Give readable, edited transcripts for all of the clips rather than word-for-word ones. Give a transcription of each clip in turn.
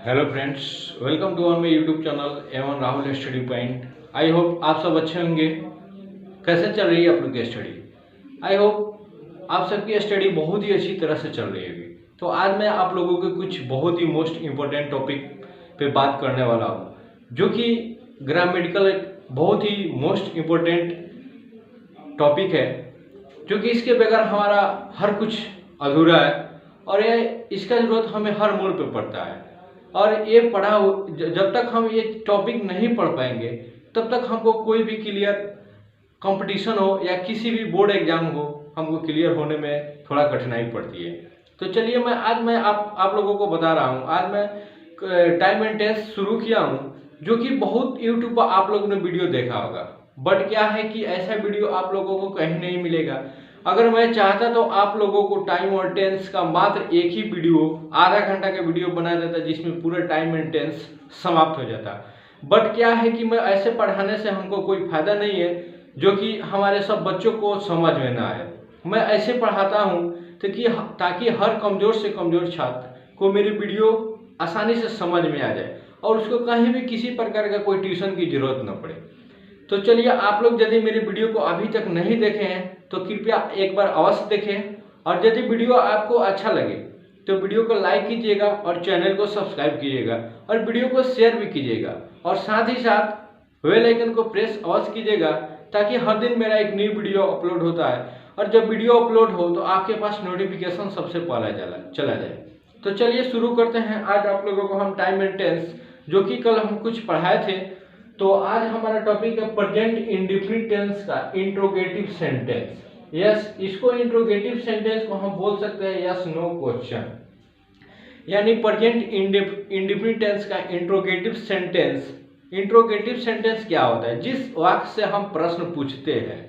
Hello friends, welcome to on my YouTube channel एवं Rahul study point. I hope आप सब अच्छे होंगे। कैसे चल रही है आप लोग की स्टडी? आई होप आप सबकी स्टडी बहुत ही अच्छी तरह से चल रही होगी। तो आज मैं आप लोगों के कुछ बहुत ही मोस्ट इम्पोर्टेंट टॉपिक पे बात करने वाला हूँ, जो कि ग्रामेटिकल एक बहुत ही मोस्ट इम्पोर्टेंट टॉपिक है, जो कि इसके बगैर हमारा हर कुछ अधूरा है और ये इसका ज़रूरत हमें हर मोड़ पे पड़ता है। और ये जब तक हम ये टॉपिक नहीं पढ़ पाएंगे तब तक हमको कोई भी क्लियर कंपटीशन हो या किसी भी बोर्ड एग्जाम हो, हमको क्लियर होने में थोड़ा कठिनाई पड़ती है। तो चलिए मैं आप लोगों को बता रहा हूँ। आज मैं टाइम एंड टेंस शुरू किया हूँ, जो कि बहुत यूट्यूब पर आप लोगों ने वीडियो देखा होगा, बट क्या है कि ऐसा वीडियो आप लोगों को कहीं नहीं मिलेगा। अगर मैं चाहता तो आप लोगों को टाइम और टेंस का मात्र एक ही वीडियो, आधा घंटा का वीडियो बना देता, जिसमें पूरा टाइम एंड टेंस समाप्त हो जाता। बट क्या है कि मैं ऐसे पढ़ाने से हमको कोई फायदा नहीं है, जो कि हमारे सब बच्चों को समझ में ना आए। मैं ऐसे पढ़ाता हूँ ताकि हर कमज़ोर से कमज़ोर छात्र को मेरी वीडियो आसानी से समझ में आ जाए और उसको कहीं भी किसी प्रकार का कोई ट्यूशन की जरूरत न पड़े। तो चलिए, आप लोग यदि मेरी वीडियो को अभी तक नहीं देखे हैं तो कृपया एक बार अवश्य देखें, और यदि वीडियो आपको अच्छा लगे तो वीडियो को लाइक कीजिएगा और चैनल को सब्सक्राइब कीजिएगा और वीडियो को शेयर भी कीजिएगा, और साथ ही साथ बेल आइकन को प्रेस अवश्य कीजिएगा, ताकि हर दिन मेरा एक न्यू वीडियो अपलोड होता है और जब वीडियो अपलोड हो तो आपके पास नोटिफिकेशन सबसे पहले चला जाए। तो चलिए शुरू करते हैं। आज आप लोगों को हम टाइम एंड टेंस, जो कि कल हम कुछ पढ़ाए थे, तो आज हमारा टॉपिक है प्रेजेंट इंडेफिनिट टेंस का इंट्रोगेटिव सेंटेंस। यस, इसको इंट्रोगेटिव सेंटेंस को हम बोल सकते हैं यस नो क्वेश्चन, यानी प्रेजेंट इंडेफिनिट टेंस का इंट्रोगेटिव सेंटेंस। इंट्रोगेटिव सेंटेंस क्या होता है? जिस वाक्य से हम प्रश्न पूछते हैं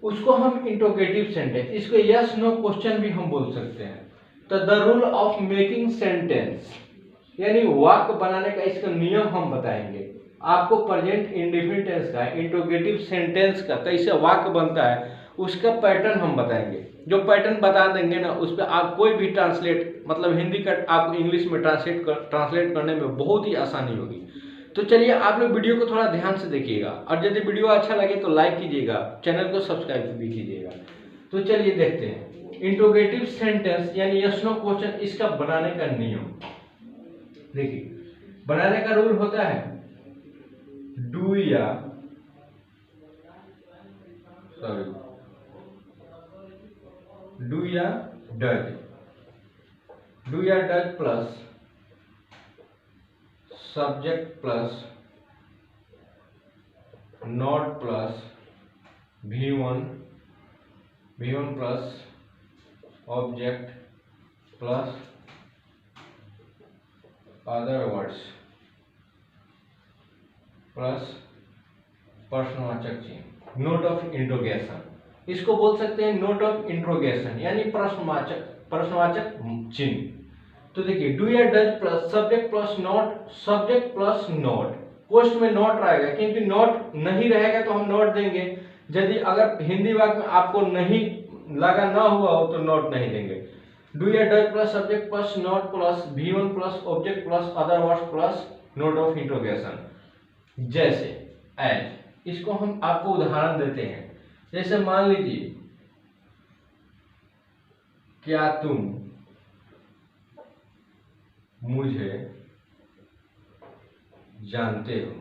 उसको हम इंट्रोगेटिव सेंटेंस, इसको यस नो क्वेश्चन भी हम बोल सकते हैं। तो the rule of making sentence, यानी वाक्य बनाने का इसका नियम हम बताएंगे आपको। प्रेजेंट इंडेफिनिट टेंस का इंट्रोगेटिव सेंटेंस का कैसे वाक्य बनता है उसका पैटर्न हम बताएंगे। जो पैटर्न बता देंगे ना, उस पर आप कोई भी ट्रांसलेट, मतलब हिंदी का आपको इंग्लिश में ट्रांसलेट करने में बहुत ही आसानी होगी। तो चलिए, आप लोग वीडियो को थोड़ा ध्यान से देखिएगा, और यदि वीडियो अच्छा लगे तो लाइक कीजिएगा, चैनल को सब्सक्राइब भी कीजिएगा। तो चलिए देखते हैं इंट्रोगेटिव सेंटेंस यानी यस नो क्वेश्चन, इसका बनाने का नियम देखिए। बनाने का रूल होता है डू या does plus subject plus not plus V1 plus object plus other words plus प्रश्नवाचक चिन्ह, नोट ऑफ इंट्रोगेशन। इसको बोल सकते हैं नोट ऑफ इंट्रोगेशन, यानी प्रश्नवाचक चिन्ह। तो देखिए, डू या does plus subject plus not. Post में नॉट रहेगा, क्योंकि नॉट नहीं रहेगा तो हम नॉट देंगे। यदि अगर हिंदी वाक्य में आपको नहीं लगा ना हुआ हो तो नॉट नहीं देंगे। डू या does plus subject plus not plus V1 plus object plus other words plus note of interrogation. जैसे एज, इसको हम आपको उदाहरण देते हैं। जैसे मान लीजिए, क्या तुम मुझे जानते हो?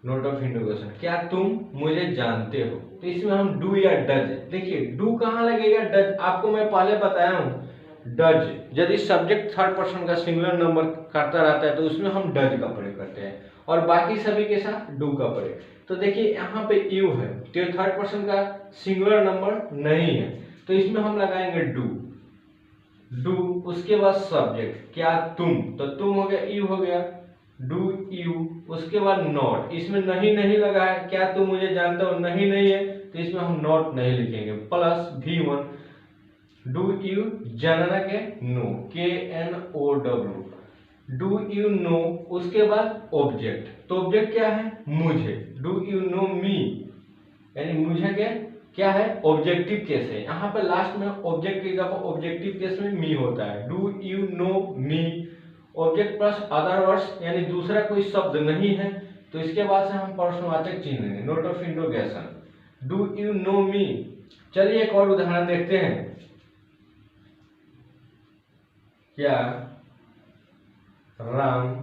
नोट ऑफ इंट्रोगेशन, क्या तुम मुझे जानते हो? तो इसमें हम डू या डज, देखिए डू कहाँ लगेगा, डज आपको मैं पहले बताया हूं। डज यदि सब्जेक्ट थर्ड पर्सन का सिंगुलर नंबर करता रहता है तो उसमें हम डज का प्रयोग करते हैं, और बाकी सभी के साथ डू का प्रयोग। तो देखिए यहाँ पे यू है तो थर्ड पर्सन का सिंगुलर नंबर नहीं है, तो इसमें हम लगाएंगे डू। उसके बाद सब्जेक्ट क्या तुम, तो तुम हो गया, यू हो गया, डू यू। उसके बाद नॉट, इसमें नहीं लगा है, क्या तुम मुझे जानते हो? नहीं है, तो इसमें हम नॉट नहीं लिखेंगे। प्लस V1, डू यू जानना के know, KNOW, do you know. उसके बाद ऑब्जेक्ट, तो ऑब्जेक्ट क्या है? मुझे, डू यू नो मी, यानी मुझे के क्या है, ऑब्जेक्टिव केस है। यहाँ पे लास्ट में ऑब्जेक्टिव केस में मी होता है। Do you know me, object plus other words यानी दूसरा कोई शब्द नहीं है, तो इसके बाद से हम प्रश्नवाचक चिन्ह लेंगे, note of interrogation, do you know me. चलिए एक और उदाहरण देखते हैं। क्या राम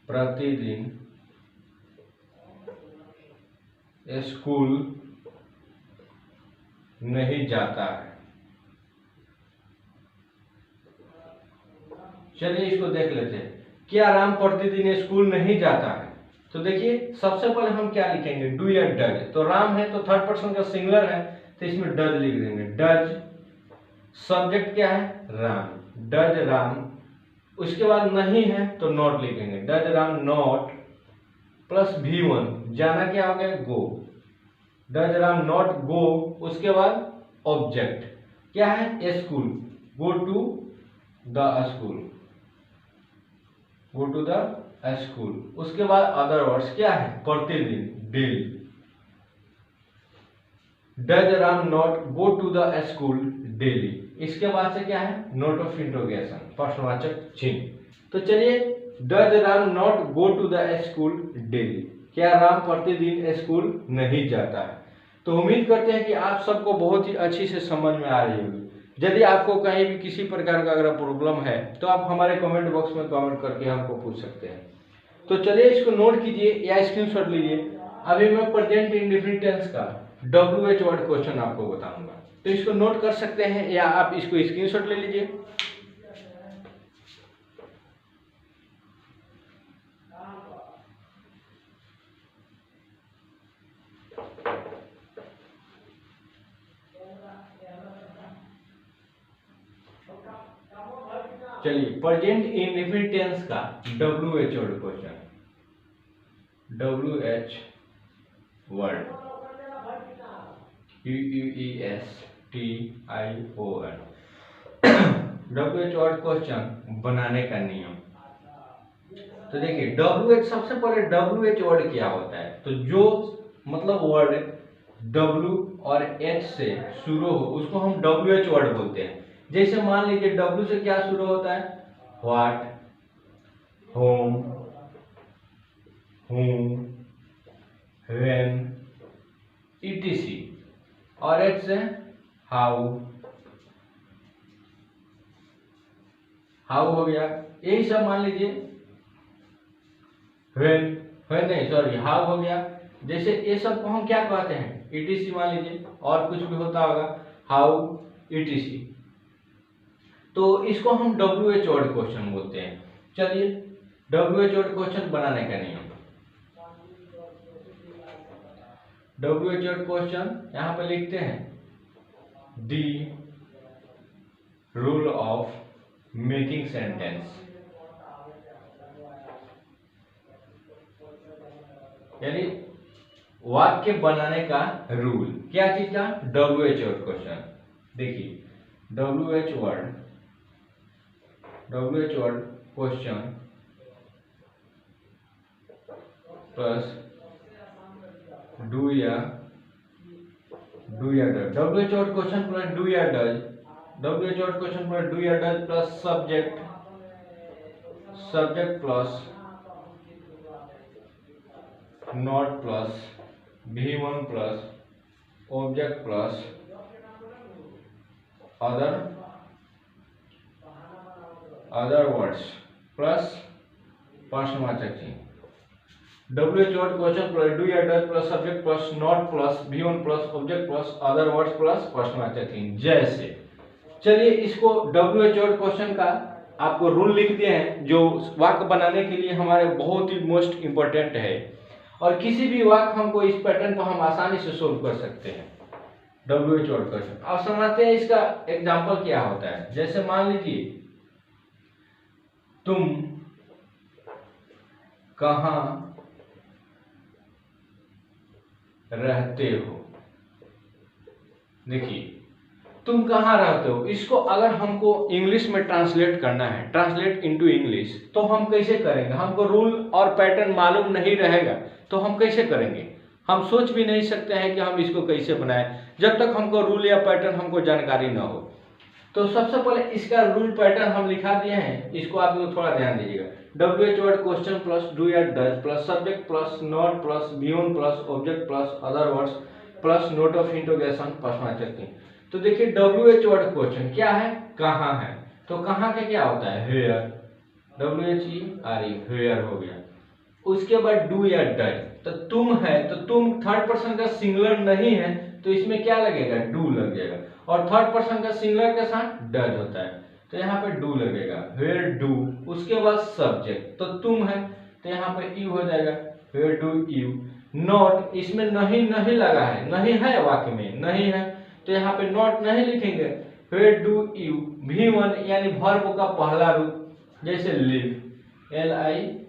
प्रतिदिन स्कूल नहीं जाता है? चलिए इसको देख लेते हैं। क्या राम प्रतिदिन स्कूल नहीं जाता है? तो देखिए सबसे पहले हम क्या लिखेंगे, डू या डज। तो राम है तो थर्ड पर्सन का सिंगुलर है, तो इसमें डज लिख देंगे, डज। सब्जेक्ट क्या है, राम, डज राम। उसके बाद नहीं है तो नॉट लिखेंगे, does Ram not, plus V1, जाना क्या हो गया, go, does Ram not go. उसके बाद ऑब्जेक्ट क्या है, school, go to the school, go to the school. उसके बाद अदर वर्ड्स क्या है, प्रतिदिन, daily, does Ram not go to the school daily. इसके बाद से क्या है, नोट ऑफ इंट्रोगेशन, प्रश्नवाचक चिन्ह। तो चलिए, does Ram not go to the school daily, क्या राम प्रतिदिन स्कूल नहीं जाता है? तो उम्मीद करते हैं कि आप सबको बहुत ही अच्छी से समझ में आ रही होगी। यदि आपको कहीं भी किसी प्रकार का अगर प्रॉब्लम है तो आप हमारे कमेंट बॉक्स में कमेंट करके हमको पूछ सकते हैं। तो चलिए इसको नोट कीजिए या स्क्रीनशॉट लीजिए। अभी मैं प्रेजेंट इंडेफिनिट टेंस का WH वर्ड क्वेश्चन आपको बताऊंगा, तो इसको नोट कर सकते हैं या आप इसको स्क्रीनशॉट ले लीजिए। चलिए, प्रेजेंट इंडेफिनिट टेंस का WH word question, WH word, UUESTION, WH word question बनाने का नियम। तो देखिए WH, सबसे पहले WH वर्ड क्या होता है, तो जो मतलब वर्ड W और H से शुरू हो उसको हम WH वर्ड बोलते हैं। जैसे मान लीजिए W से क्या शुरू होता है, what, home, whom, when, etc, और H से हाउ, हाउ हो गया। यही सब मान लीजिए when नहीं सॉरी हाउ हो गया। जैसे ये सब को हम क्या कहते हैं, etc मान लीजिए, और कुछ भी होता होगा, हाउ, etc, तो इसको हम WH वर्ड क्वेश्चन बोलते हैं। चलिए WH वर्ड क्वेश्चन बनाने का नियम, WH वर्ड क्वेश्चन यहाँ पे लिखते हैं, the rule of making sentence, यानी वाक्य बनाने का रूल, क्या चीज का, WH वर्ड क्वेश्चन। देखिए WH word question plus do या does, WH word question plus do या does, WH word question plus do या does plus subject plus not plus V1 plus object plus other words plus प्रश्नवाचक चिन्ह। WH word question plus do या does plus subject plus not plus V1 plus object plus other words plus प्रश्नवाचक चिन्ह। जैसे चलिए इसको WH word question का आपको रूल लिख दिए हैं, जो वाक्य बनाने के लिए हमारे बहुत ही मोस्ट इंपॉर्टेंट है, और किसी भी वाक्य हमको इस पैटर्न पर हम आसानी से सोल्व कर सकते हैं। WH वर्ड क्वेश्चन अब समझते हैं इसका एग्जांपल क्या होता है। जैसे मान लीजिए तुम कहाँ रहते हो, देखिए तुम कहाँ रहते हो, इसको अगर हमको इंग्लिश में ट्रांसलेट करना है, ट्रांसलेट इनटू इंग्लिश, तो हम कैसे करेंगे, हमको रूल और पैटर्न मालूम नहीं रहेगा तो हम कैसे करेंगे। हम सोच भी नहीं सकते हैं कि हम इसको कैसे बनाएं जब तक हमको रूल या पैटर्न हमको जानकारी ना हो। तो सबसे पहले इसका रूल पैटर्न हम लिखा दिए हैं, इसको आप लोग थोड़ा ध्यान दीजिएगा। WH word question plus do या does plus subject plus not plus बी1 plus object plus other words plus note of interrogation प्रश्नवाचक चिन्ह। तो देखिए WH वर्ड क्वेश्चन क्या है, कहाँ है, तो कहाँ का क्या होता है, हेयर, WHERE हेयर हो गया। उसके बाद डू या डज, तो तुम है, तो तुम थर्ड पर्सन का सिंगुलर नहीं है तो इसमें क्या लगेगा, डू लग जाएगा, और थर्ड पर्सन का सिंगुलर के साथ डज होता है तो यहाँ पे डू लगेगा, वेयर डू। उसके बाद सब्जेक्ट, तो तुम है तो यहाँ पे यू हो जाएगा, वेयर डू यू। नॉट, इसमें नहीं नहीं लगा है, नहीं है वाक्य में, नहीं है तो यहाँ पे नॉट नहीं लिखेंगे, वेयर डू यू। V1 यानी वर्ब का पहला रूप, जैसे लिव, LIVE,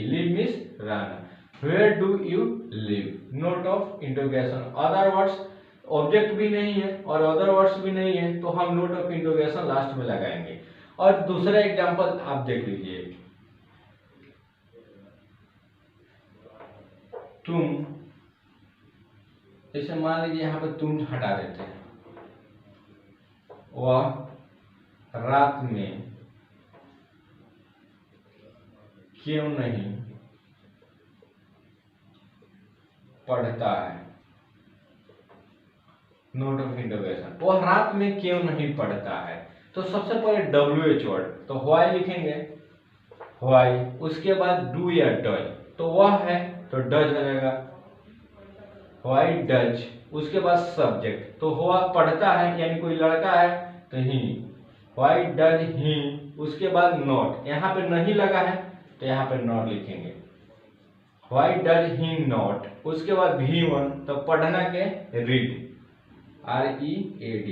लिव मीन्स रहना, where do you live, note of interrogation. Other words, object भी नहीं है और अदर वर्ड्स भी नहीं है तो हम नोट ऑफ इंटरोगेशन लास्ट में लगाएंगे। और दूसरा एग्जांपल आप देख लीजिए, तुम, जैसे मान लीजिए यहाँ पे तुम हटा देते हैं, वह रात में क्यों नहीं पढ़ता है, नोट ऑफ इंटरोगेशन, वह रात में क्यों नहीं पढ़ता है। तो सबसे पहले WH वर्ड, तो व्हाई लिखेंगे, व्हाई। उसके बाद डू या डज, तो वह है तो डज हो जाएगा, व्हाई डज। उसके बाद सब्जेक्ट, तो वह पढ़ता है यानी कोई लड़का है तो ही, व्हाई डज ही। उसके बाद नॉट, यहाँ पे नहीं लगा है तो यहाँ पे नॉट लिखेंगे, व्हाई डज ही नॉट। उसके बाद V1, तो पढ़ना के read, READ,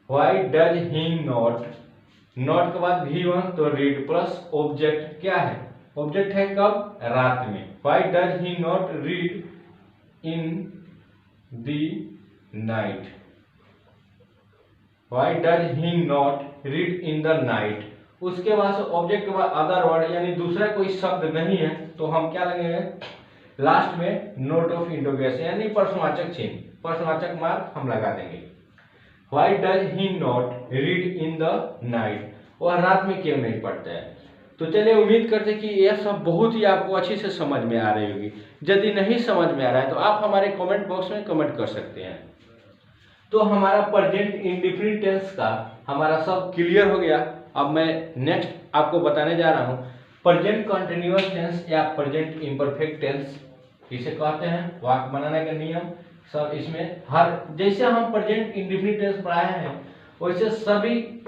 why does he not. Not के बाद V1 तो रीड प्लस ऑब्जेक्ट, क्या है, ऑब्जेक्ट है कब, रात में, why does he not read in the night, why does he not read in the night. उसके बाद ऑब्जेक्ट के बाद अदर वर्ड यानी दूसरा कोई शब्द नहीं है तो हम क्या लगेंगे लास्ट में, नोट ऑफ इंटरोगेशन यानी प्रश्नवाचक चिन्ह, प्रश्नवाचक मार्क हम लगा देंगे। Why does he not read in the night, वह रात में क्यों नहीं पढ़ता है। तो चलिए उम्मीद करते हैं कि यह सब बहुत ही आपको अच्छे से समझ में आ रही होगी। यदि नहीं समझ में आ रहा है तो आप हमारे कमेंट बॉक्स में कमेंट कर सकते हैं। तो हमारा प्रेजेंट इंडेफिनिट टेंस का हमारा सब क्लियर हो गया। अब मैं नेक्स्ट आपको बताने जा रहा हूँ प्रेजेंट कंटिन्यूअस टेंस या प्रेजेंट इम्परफेक्ट टेंस किसे कहते हैं, वाक्य बनाने का नियम सब इसमें, हर जैसे हम प्रेजेंट इंडेफिनिट टेंस पढ़ाए हैं वैसे सभी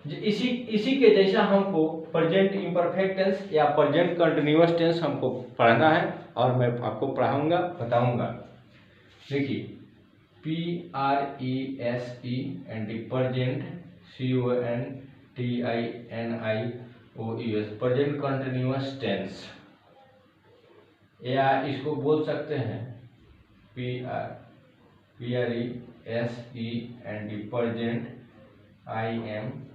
इसी के जैसा हमको प्रेजेंट इम्परफेक्ट टेंस या प्रेजेंट कंटिन्यूअस टेंस हमको पढ़ना है और मैं आपको पढ़ाऊंगा, बताऊंगा। देखिए PRESE and present CONTINIOUS present continuous tense, या इसको बोल सकते हैं PRESE and present IMPERFECT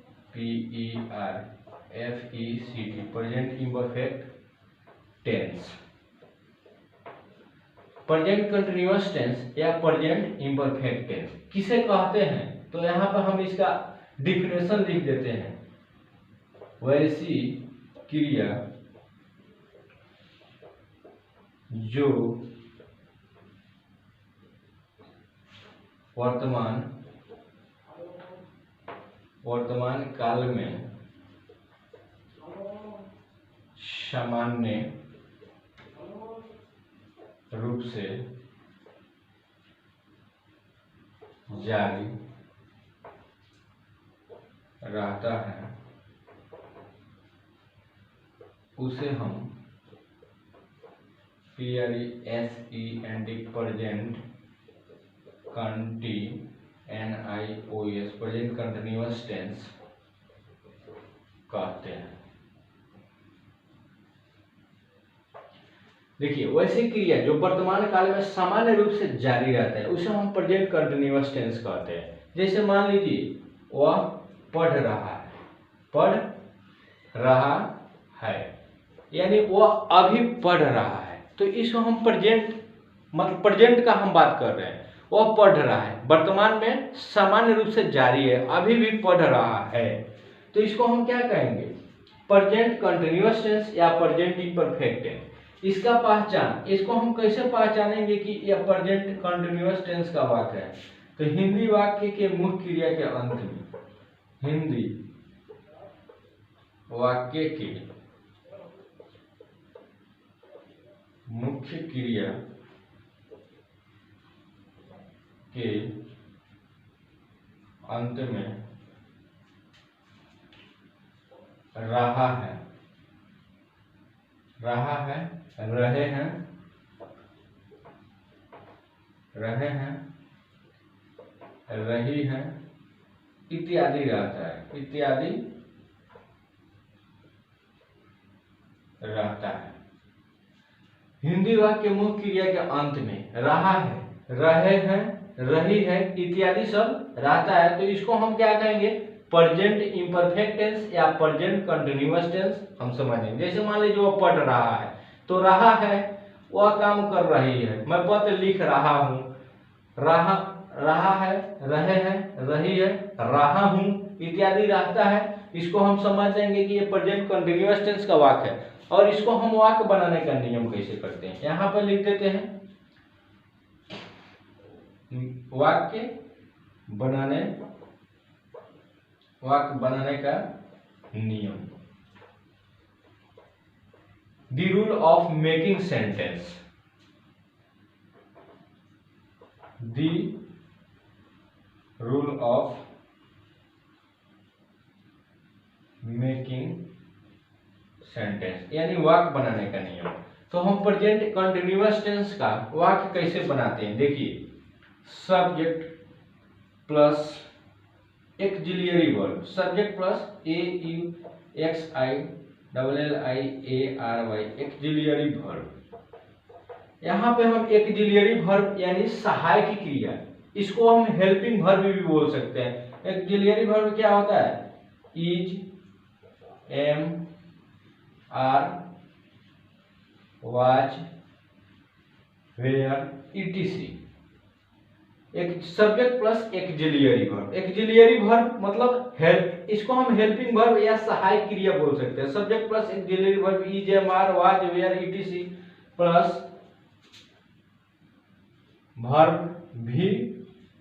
present imperfect tense, present continuous tense या प्रेजेंट इम्परफेक्ट टेंस किसे कहते हैं। तो यहाँ पर हम इसका डिफिनेशन लिख देते हैं, वैसी क्रिया जो वर्तमान काल में सामान्य रूप से जारी रहता है उसे हम PRESE and present continuous present continuous tense कहते हैं। देखिए वैसी क्रिया जो वर्तमान काल में सामान्य रूप से जारी रहता है उसे हम प्रेजेंट कंटिन्यूअस टेंस कहते हैं। जैसे मान लीजिए वह पढ़ रहा है यानी वह अभी पढ़ रहा है तो इसको हम प्रेजेंट मतलब प्रेजेंट का हम बात कर रहे हैं, वह पढ़ रहा है, वर्तमान में सामान्य रूप से जारी है, अभी भी पढ़ रहा है, तो इसको हम क्या कहेंगे, प्रेजेंट कंटिन्यूअस टेंस या प्रेजेंट इम्परफेक्ट टेंस। इसका पहचान, इसको हम कैसे पहचानेंगे कि यह प्रेजेंट कंटिन्यूअस टेंस का वाक्य है, तो हिंदी वाक्य के मुख्य क्रिया के अंत में, हिंदी वाक्य के मुख्य क्रिया के अंत में रहा है, रहा है, रहे हैं, रहे हैं, रही है, इत्यादि रहता है, इत्यादि रहता है। हिंदी वाक्य मुख्य क्रिया के अंत में रहा है, रहे हैं, रही है इत्यादि सब रहता है, तो इसको हम क्या कहेंगे, प्रेजेंट इम्परफेक्ट टेंस या प्रेजेंट कंटिन्यूअस टेंस हम समझेंगे। जैसे मान लीजिए वो पढ़ रहा है, तो रहा है वह काम कर रही है, मैं पत्र लिख रहा हूँ, रहा, रहा है, रहे हैं, रही है, रहा हूँ इत्यादि रहता है, इसको हम समझ जाएंगे कि ये प्रेजेंट कंटिन्यूअस टेंस का वाक्य है। और इसको हम वाक्य बनाने का नियम कैसे करते हैं, यहाँ पर लिख देते हैं वाक्य बनाने, वाक्य बनाने का नियम, the rule of making sentence, the rule of making sentence यानी वाक्य बनाने का नियम। तो हम प्रेजेंट कंटिन्यूअस टेंस का वाक्य कैसे बनाते हैं, देखिए, subject plus auxiliary verb, subject plus AUXILLIARY axillary verb. यहाँ पे हम एक्सिलरी वर्ब यानी सहायक क्रिया, इसको हम हेल्पिंग वर्ब भी बोल सकते हैं। एक्सिलरी वर्ब क्या होता है, is, am, are, was, were, etc। एक subject plus auxiliary verb, auxiliary verb मतलब हेल्प, इसको हम हेल्पिंग वर्ब या सहायक क्रिया बोल सकते हैं। Subject plus auxiliary verb is, am, are, was, were, etc plus verb भी,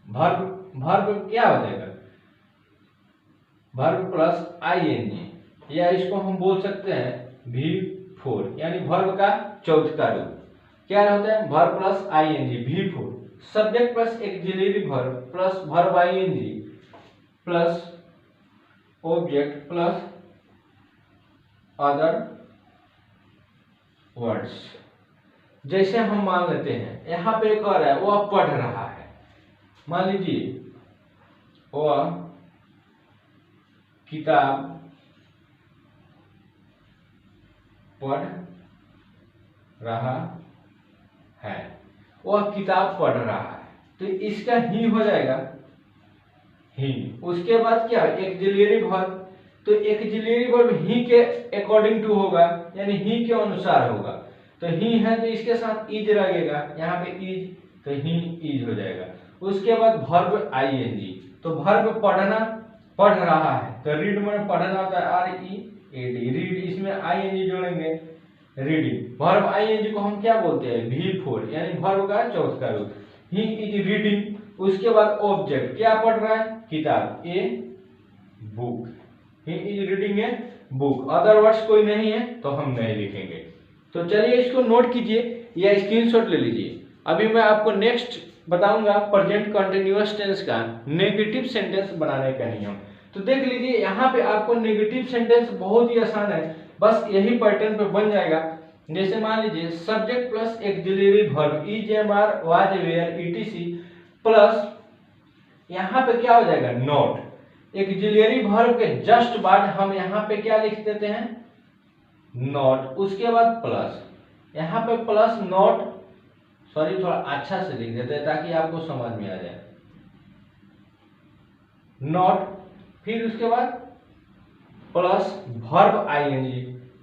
वर्ब क्या हो जाएगा, वर्ब प्लस ING, या इसको हम बोल सकते हैं V4 यानी वर्ब का चौथा रूप क्या होता है, verb plus ING V4, subject plus auxiliary verb plus verb ING plus object plus other words. जैसे हम मान लेते हैं यहाँ पे कह रहा है वह पढ़ रहा है, मान लीजिए वह किताब पढ़ रहा है, वह किताब पढ़ रहा है, तो इसका ही हो जाएगा ही। उसके बाद क्या है, एक्सिलरी वर्ब, तो एक्सिलरी वर्ब ही के अकॉर्डिंग टू होगा यानी ही के अनुसार होगा, तो ही है तो इसके साथ इज लगेगा, यहाँ पे इज, तो ही इज हो जाएगा। उसके बाद वर्ब ING, तो वर्ब पढ़ना, पढ़ रहा है, तो रीड में पढ़ना होता है READ, रीड, इसमें ING जोड़ेंगे, रीडिंग। वर्ब ING को हम क्या बोलते हैं, V4 यानी वर्ब का चौथा रूप, ही इज रीडिंग। उसके बाद ऑब्जेक्ट क्या पढ़ रहा है, किताब, a book, he is reading a book, other words कोई नहीं है तो हम नहीं लिखेंगे। तो चलिए इसको नोट कीजिए या स्क्रीनशॉट ले लीजिए। अभी मैं आपको नेक्स्ट बताऊंगा प्रेजेंट कंटिन्यूअस टेंस का नेगेटिव सेंटेंस बनाने का नियम। तो देख लीजिए यहाँ पे आपको नेगेटिव सेंटेंस बहुत ही आसान है, बस यही पैटर्न पे बन जाएगा। जैसे मान लीजिए subject plus auxiliary verb is, am, are, was, were, etc plus यहाँ पे क्या हो जाएगा, नॉट। एक्सिलरी वर्ब के जस्ट बाद हम यहाँ पे क्या लिख देते हैं, नॉट। उसके बाद प्लस, यहाँ पे प्लस नॉट, सॉरी थोड़ा अच्छा से लिख देते हैं ताकि आपको समझ में आ जाए, नॉट, फिर उसके बाद plus verb ING,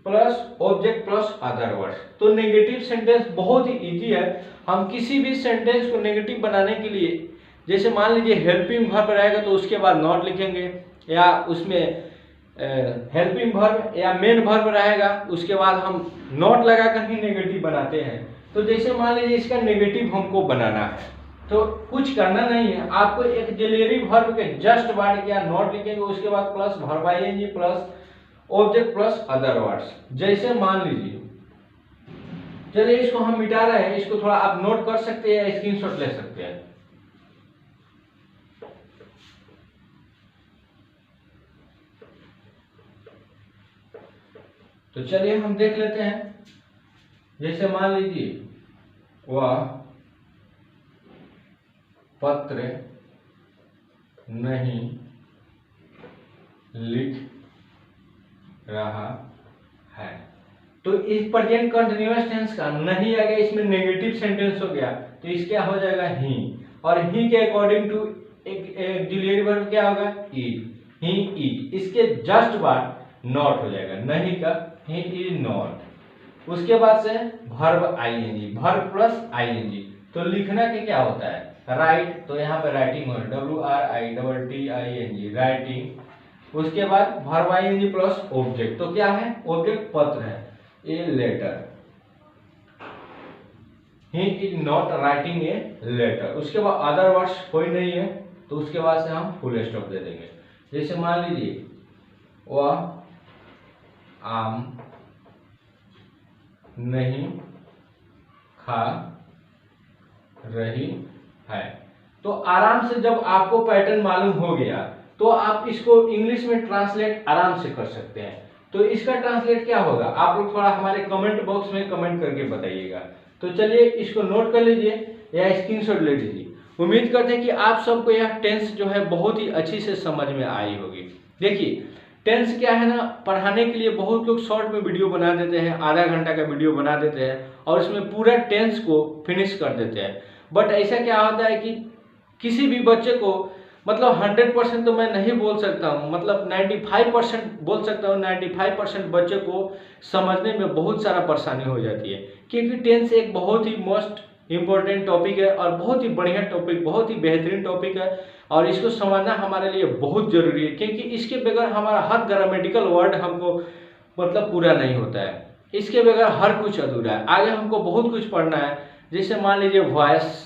plus object plus other words. तो नेगेटिव सेंटेंस बहुत ही इजी है। हम किसी भी सेंटेंस को नेगेटिव बनाने के लिए, जैसे मान लीजिए हेल्पिंग वर्ब रहेगा तो उसके बाद नॉट लिखेंगे, या उसमें हेल्पिंग वर्ब या मेन वर्ब रहेगा उसके बाद हम नॉट लगा कर ही नेगेटिव बनाते हैं। तो जैसे मान लीजिए इसका नेगेटिव हमको बनाना है तो कुछ करना नहीं है, आपको एक ऑक्सिलरी वर्ब के जस्ट बाद या नॉट लिखेंगे, उसके बाद plus verb ING plus object plus other words. जैसे मान लीजिए, चलिए इसको हम मिटा रहे हैं, इसको थोड़ा आप नोट कर सकते हैं या स्क्रीनशॉट ले सकते हैं। तो चलिए हम देख लेते हैं। जैसे मान लीजिए वह पत्र नहीं लिख रहा है, तो इस प्रेजेंट कंटीन्यूअस टेंस का नहीं आ गया, इसमें नेगेटिव सेंटेंस हो गया, तो इस क्या हो जाएगा ही, और ही के अकॉर्डिंग टू एक ऑक्सिलरी वर्ब क्या होगा इज, ही इज। इसके जस्ट बाद नॉट हो जाएगा, नहीं का ही इज नॉट। उसके बाद से verb ING, verb plus ING. तो लिखना के क्या होता है राइट, तो यहाँ पे राइटिंग हो WRITTING राइटिंग। उसके बाद वर्ब आईएनजी प्लस ऑब्जेक्ट, तो क्या है ऑब्जेक्ट पत्र है, a letter, he is not writing a letter. उसके बाद अदर वर्ड्स कोई नहीं है, तो उसके बाद से हम फुल स्टॉप दे देंगे। जैसे मान लीजिए वह आम नहीं खा रही है। तो आराम से जब आपको पैटर्न मालूम हो गया तो आप इसको इंग्लिश में ट्रांसलेट आराम से कर सकते हैं। तो इसका ट्रांसलेट क्या होगा आप लोग थोड़ा हमारे कमेंट बॉक्स में कमेंट करके बताइएगा। तो चलिए इसको नोट कर लीजिए या स्क्रीनशॉट ले लीजिए। उम्मीद करते हैं कि आप सबको यह टेंस जो है बहुत ही अच्छी से समझ में आई होगी। देखिए टेंस क्या है ना, पढ़ाने के लिए बहुत लोग शॉर्ट में वीडियो बना देते हैं, आधा घंटा का वीडियो बना देते हैं और उसमें पूरा टेंस को फिनिश कर देते हैं। बट ऐसा क्या होता है कि किसी भी बच्चे को मतलब 100% तो मैं नहीं बोल सकता हूँ, मतलब 95% बोल सकता हूँ, 95% बच्चे को समझने में बहुत सारा परेशानी हो जाती है, क्योंकि टेंस एक बहुत ही मोस्ट इम्पोर्टेंट टॉपिक है और बहुत ही बढ़िया टॉपिक, बहुत ही बेहतरीन टॉपिक है और इसको समझना हमारे लिए बहुत जरूरी है, क्योंकि इसके बगैर हमारा हर ग्रामेटिकल वर्ड हमको मतलब पूरा नहीं होता है, इसके बगैर हर कुछ अधूरा है। आगे हमको बहुत कुछ पढ़ना है, जैसे मान लीजिए वॉइस,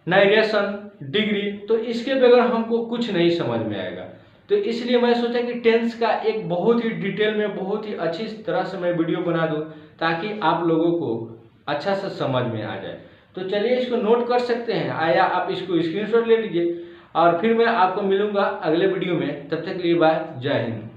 नरेशन, डिग्री, तो इसके बगैर हमको कुछ नहीं समझ में आएगा। तो इसलिए मैं सोचा कि टेंस का एक बहुत ही डिटेल में बहुत ही अच्छी तरह से मैं वीडियो बना दूं ताकि आप लोगों को अच्छा से समझ में आ जाए। तो चलिए इसको नोट कर सकते हैं, आया आप इसको स्क्रीनशॉट ले लीजिए और फिर मैं आपको मिलूंगा अगले वीडियो में। तब तक के लिए बाय, जय हिंद।